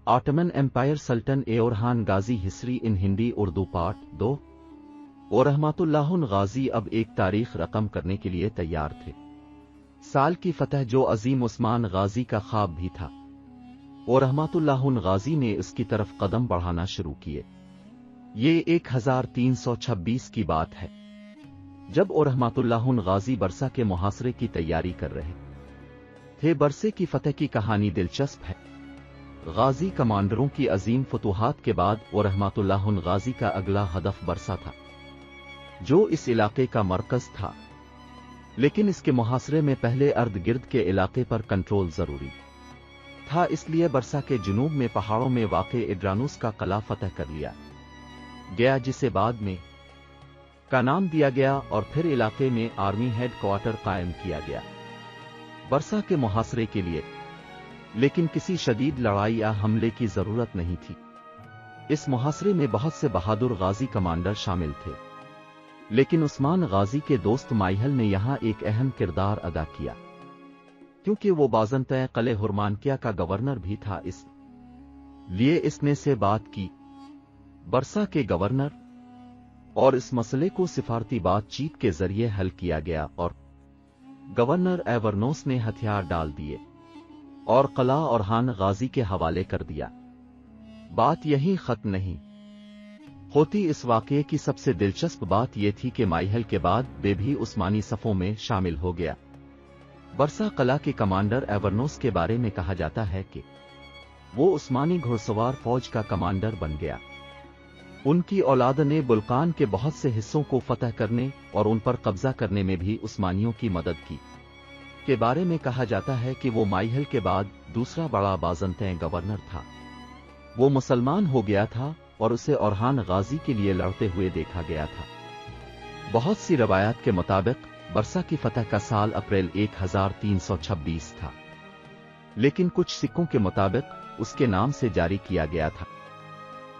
Ottoman Empire sultan ए Orhan Ghazi history in Hindi Urdu part 2। ओरहमातुल्लाह Ghazi अब एक तारीख रकम करने के लिए तैयार थे। साल की फतह जो अजीम उस्मान गाजी का ख्वाब भी था। ओरहमातुल्लाह गाजी ने इसकी तरफ कदम बढ़ाना शुरू किए। ये 1326 की बात है, जब ओरहमातुल्लाह गाजी बरसा के मुहासरे की तैयारी कर रहे थे। बरसे की फतह की कहानी दिलचस्प है। गाजी कमांडरों की अजीम फतूहात के बाद ओरहमातुल्लाह गाजी का अगला हदफ बरसा था, जो इस इलाके का मरकज था, लेकिन इसके मुहासरे में पहले अर्द गिर्द के इलाके पर कंट्रोल जरूरी था। इसलिए बरसा के जुनूब में पहाड़ों में वाक़े एड्रानुस का कला फतह कर लिया गया, जिसे बाद में का नाम दिया गया, और फिर इलाके में आर्मी हेड क्वार्टर कायम किया गया बरसा के मुहासरे के लिए। लेकिन किसी शदीद लड़ाई या हमले की जरूरत नहीं थी। इस मुहासरे में बहुत से बहादुर गाजी कमांडर शामिल थे, लेकिन उस्मान गाजी के दोस्त माइहल ने यहां एक अहम किरदार अदा किया, क्योंकि वो बाज़ंतए क़िले हुरमानकिया का गवर्नर भी था। इसलिए इसने से बात की बरसा के गवर्नर, और इस मसले को सिफारती बातचीत के जरिए हल किया गया, और गवर्नर एवर्नोस ने हथियार डाल दिए और क़िला ओरहान गाजी के हवाले कर दिया। बात यहीं खत्म नहीं होती। इस वाक़ये की सबसे दिलचस्प बात यह थी कि माइहल के बाद वे भी उस्मानी सफ़ों में शामिल हो गया। बरसा क़िला के कमांडर एवर्नोस के बारे में कहा जाता है कि वो उस्मानी घुड़सवार फौज का कमांडर बन गया। उनकी औलाद ने बुल्कान के बहुत से हिस्सों को फतह करने और उन पर कब्जा करने में भी उस्मानियों की मदद की। के बारे में कहा जाता है कि वो माइहल के बाद दूसरा बड़ा बाज़ंतए गवर्नर था। वो मुसलमान हो गया था और उसे ओरहान गाजी के लिए लड़ते हुए देखा गया था। बहुत सी रवायात के मुताबिक बरसा की फतह का साल अप्रैल 1326 था, लेकिन कुछ सिक्कों के मुताबिक उसके नाम से जारी किया गया था।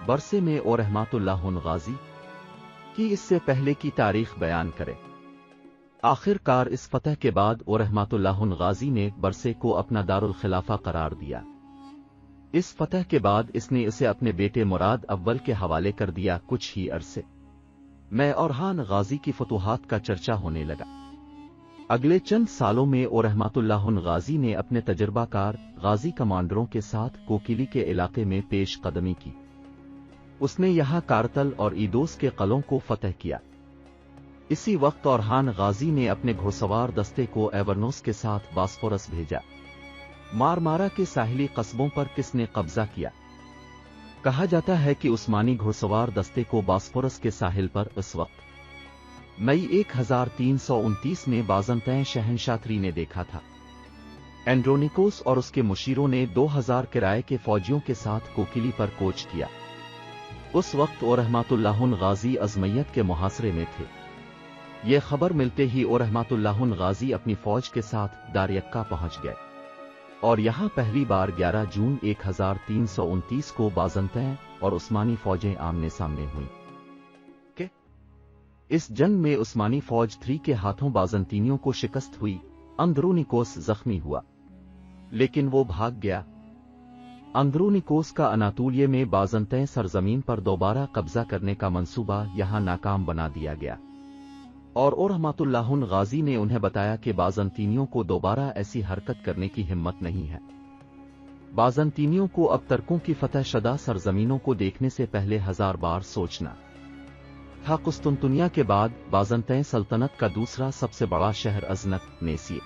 बरसे में ओरहमातुल्लाह गाजी की इससे पहले की तारीख बयान करें। आखिरकार इस फतह के बाद ओरहमातुल्लाह गाजी ने बरसे को अपना दारुल खिलाफा करार दिया। इस फतह के बाद इसने इसे अपने बेटे मुराद अव्वल के हवाले कर दिया। कुछ ही अरसे में ओरहान गाजी की फतूहात का चर्चा होने लगा। अगले चंद सालों में ओरहमातुल्लाह गाजी ने अपने तजर्बाकार गाजी कमांडरों के साथ कोकिली के इलाके में पेश कदमी की। उसने यहां कारतल और ईदोस के क़िलों को फतह किया। इसी वक्त ओरहान गाजी ने अपने घुड़सवार दस्ते को एवर्नोस के साथ बास्फोरस भेजा। मारमारा के साहिली कस्बों पर किसने कब्जा किया? कहा जाता है कि उस्मानी घुड़सवार दस्ते को बास्फोरस के साहिल पर इस वक्त मई 1329 में बाज़ंतए शहनशात्री ने देखा था। एंड्रोनिकोस और उसके मुशीरों ने 2000 किराए के फौजियों के साथ कोकिली पर कोच किया। उस वक्त ओरहमातुल्लाह गाजी अज़मयत के मुहासरे में थे। यह खबर मिलते ही ओरहमातुल्लाह गाजी अपनी फौज के साथ दारियक्का पहुंच गए, और यहां पहली बार 11 जून 1329 को बाज़ंतए और उस्मानी फौजें आमने सामने हुईं। इस जंग में उस्मानी फौज 3 के हाथों बाज़ंतीनियों को शिकस्त हुई। अंदरूनिकोस जख्मी हुआ, लेकिन वो भाग गया। अंदरूनिकोस का अनातोलिया में बाज़ंतए सरजमीन पर दोबारा कब्जा करने का मंसूबा यहां नाकाम बना दिया गया, और ओरहमातुल्लाह गाजी ने उन्हें बताया कि बाज़ंतीनियों को दोबारा ऐसी हरकत करने की हिम्मत नहीं है। बाज़ंतीनियों को अब तर्कों की फतह शदा सरजमीनों को देखने से पहले 1000 बार सोचना था। कुस्तुनतुनिया के बाद बाज़ंतए सल्तनत का दूसरा सबसे बड़ा शहर अजनक नेसिए।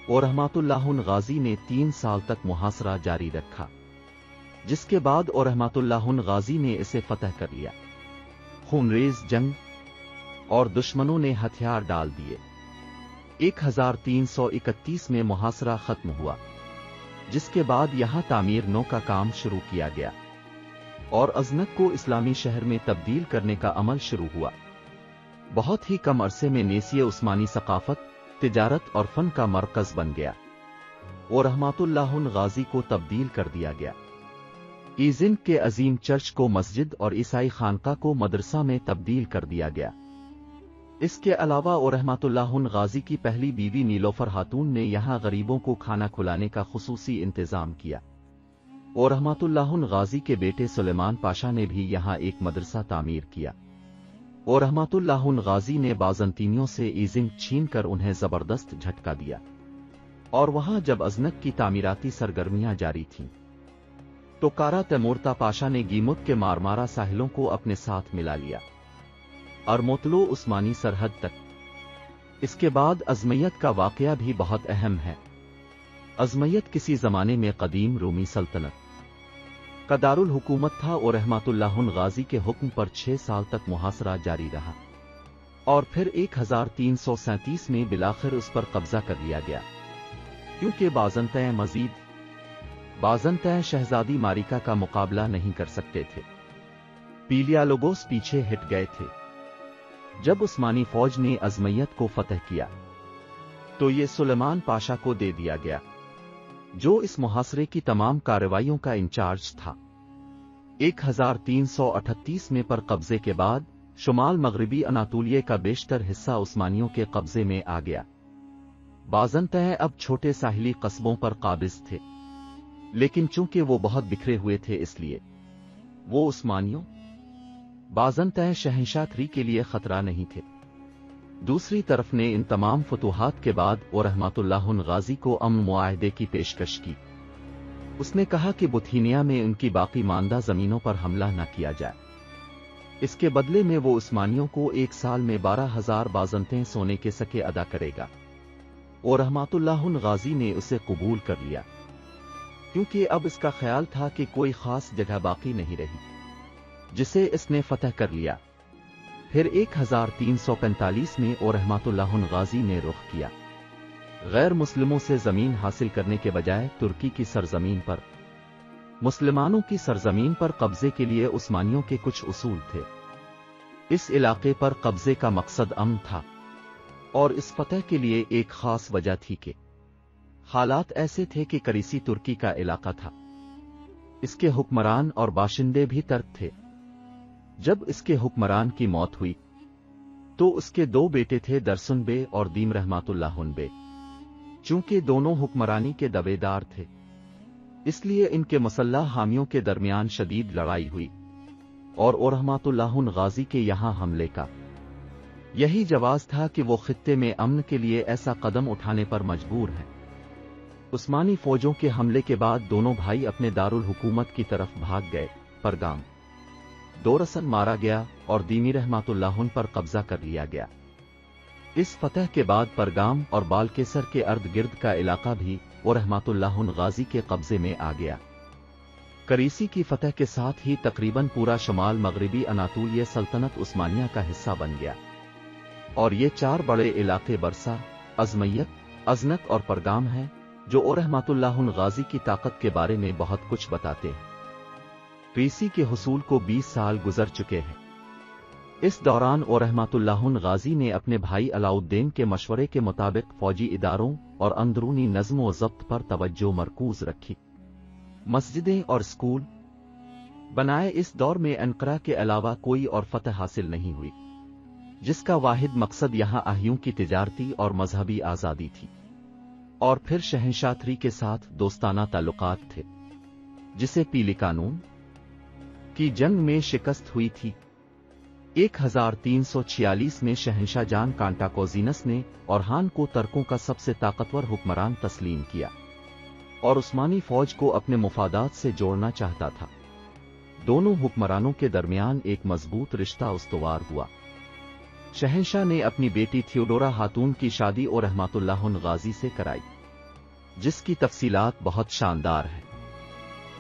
ओरहमातुल्लाह गाजी ने 3 साल तक मुहासरा जारी रखा, जिसके बाद ओरहमातुल्लाह गाजी ने इसे फतह कर लिया। खूनरेज जंग और दुश्मनों ने हथियार डाल दिए। 1331 में मुहासरा खत्म हुआ, जिसके बाद यहां तामीर नौ का काम शुरू किया गया और अजनक को इस्लामी शहर में तब्दील करने का अमल शुरू हुआ। बहुत ही कम अरसे में नेसिए उस्मानी सकाफत, तिजारत और फन का मरकज बन गया। ओरहमातुल्लाह गाजी को तब्दील कर दिया गया। ईजिन के अजीम चर्च को मस्जिद और ईसाई खानका को मदरसा में तब्दील कर दिया गया। इसके अलावा ओरहमातुल्लाह गाजी की पहली बीवी नीलोफर खातून ने यहां गरीबों को खाना खिलाने का खुसूसी इंतजाम किया। اور रहमतुल्लाह गाजी के बेटे सुलेमान पाशा ने भी यहाँ एक मदरसा तामीर किया। और रहमतुल्लाह गाजी ने बाज़ंतीनियों से ईजिंग छीनकर उन्हें जबरदस्त झटका दिया। और वहां जब अजनक की तामीराती सरगर्मियां जारी थीं, तो कारा तैमूरता पाशा ने गीमुत के मारमारा साहिलों को अपने साथ मिला लिया और मोतलो उस्मानी सरहद तक। इसके बाद अजमैयत का वाकया भी बहुत अहम है। अजमैयत किसी जमाने में कदीम रूमी सल्तनत का दारुल हुकूमत था और रहमतुल्लाह गाजी के हुक्म पर 6 साल तक मुहासरा जारी रहा और फिर 1337 में बिलाखिर उस पर कब्जा कर लिया गया, क्योंकि बाज़ंतै शहजादी मारिका का मुकाबला नहीं कर सकते थे। पीलियालोगोस पीछे हट गए थे। जब उस्मानी फौज ने अजमैयत को फतह किया तो ये सुलेमान पाशा को दे दिया गया, जो इस मुहासरे की तमाम कार्रवाइयों का इंचार्ज था। 1338 में पर कब्जे के बाद शुमाल मगरिबी अनातोलिया का बेशतर हिस्सा उस्मानियों के कब्जे में आ गया। बाज़ंतै अब छोटे साहिली कस्बों पर काबिज थे, लेकिन चूंकि वो बहुत बिखरे हुए थे इसलिए वो उस्मानियों बाज़ंतै शहंशाह के लिए खतरा नहीं थे। दूसरी तरफ ने इन तमाम फतूहात के बाद और रहमतुल्लाह गाजी को अमन मुआहदे की पेशकश की। उसने कहा कि बुथीनिया में उनकी बाकी मानदा जमीनों पर हमला न किया जाए। इसके बदले में वो उस्मानियों को 1 साल में 12,000 बाज़ंतें सोने के सके अदा करेगा। और रहमतुल्लाह गाजी ने उसे कबूल कर लिया, क्योंकि अब इसका ख्याल था कि कोई खास जगह बाकी नहीं रही जिसे इसने फतह कर लिया। फिर 1345 में और रहमतुल्लाह गाजी ने रुख किया गैर मुस्लिमों से जमीन हासिल करने के बजाय तुर्की की सरजमीन पर। मुसलमानों की सरजमीन पर कब्जे के लिए उस्मानियों के कुछ उसूल थे। इस इलाके पर कब्जे का मकसद अमन था और इस फतह के लिए एक खास वजह थी कि हालात ऐसे थे कि करीसी तुर्की का इलाका था। इसके हुक्मरान और बाशिंदे भी तर्क थे। जब इसके हुक्मरान की मौत हुई तो उसके 2 बेटे थे, दरसुन बे और दीम रहमतुल्लाह बे। चूंकि दोनों हुक्मरानी के दावेदार थे, इसलिए इनके मुसल्लह हामियों के दरमियान शदीद लड़ाई हुई और रहमतुल्लाह गाजी के यहां हमले का यही जवाज था कि वो खित्ते में अमन के लिए ऐसा कदम उठाने पर मजबूर हैं। उस्मानी फौजों के हमले के बाद दोनों भाई अपने दारुल हुकूमत की तरफ भाग गए। परगाम दोरसन मारा गया और दीमी रहमतुल्लाह पर कब्जा कर लिया गया। इस फतह के बाद परगाम और बालकेसर के अर्द गिर्द का इलाका भी और रहमतुल्लाह गाजी के कब्जे में आ गया। करीसी की फतह के साथ ही तकरीबन पूरा शुमाल मगरिबी अनातोलिया सल्तनत उस्मानिया का हिस्सा बन गया और ये 4 बड़े इलाके बरसा, अजमैयत, अजनक और परगाम हैं, जो और रहमतुल्लाह गाजी की ताकत के बारे में बहुत कुछ बताते हैं। करीसी के हुसूल को 20 साल गुजर चुके हैं। इस दौरान और रहमतुल्लाह गाजी ने अपने भाई अलाउद्दीन के मशवरे के मुताबिक फौजी इदारों और अंदरूनी नज़्म व ज़ब्त पर तवज्जो मरकूज रखी। मस्जिदें और स्कूल बनाए। इस दौर में अंकरा के अलावा कोई और फतह हासिल नहीं हुई, जिसका वाहिद मकसद यहां आहियों की तिजारती और मजहबी आज़ादी थी। और फिर शहंशाह के साथ दोस्ताना ताल्लुकात थे, जिसे पीली कानून की जंग में शिकस्त हुई थी। 1346 में शहंशाह जान कांटाकोजीनस ने ओरहान को तर्कों का सबसे ताकतवर हुक्मरान तस्लीम किया और उस्मानी फौज को अपने मुफादात से जोड़ना चाहता था। दोनों हुक्मरानों के दरमियान एक मजबूत रिश्ता उस्तवार हुआ। शहंशाह ने अपनी बेटी थियोडोरा हातून की शादी और रहमतुल्लाह गाजी से कराई, जिसकी तफसीलात बहुत शानदार है।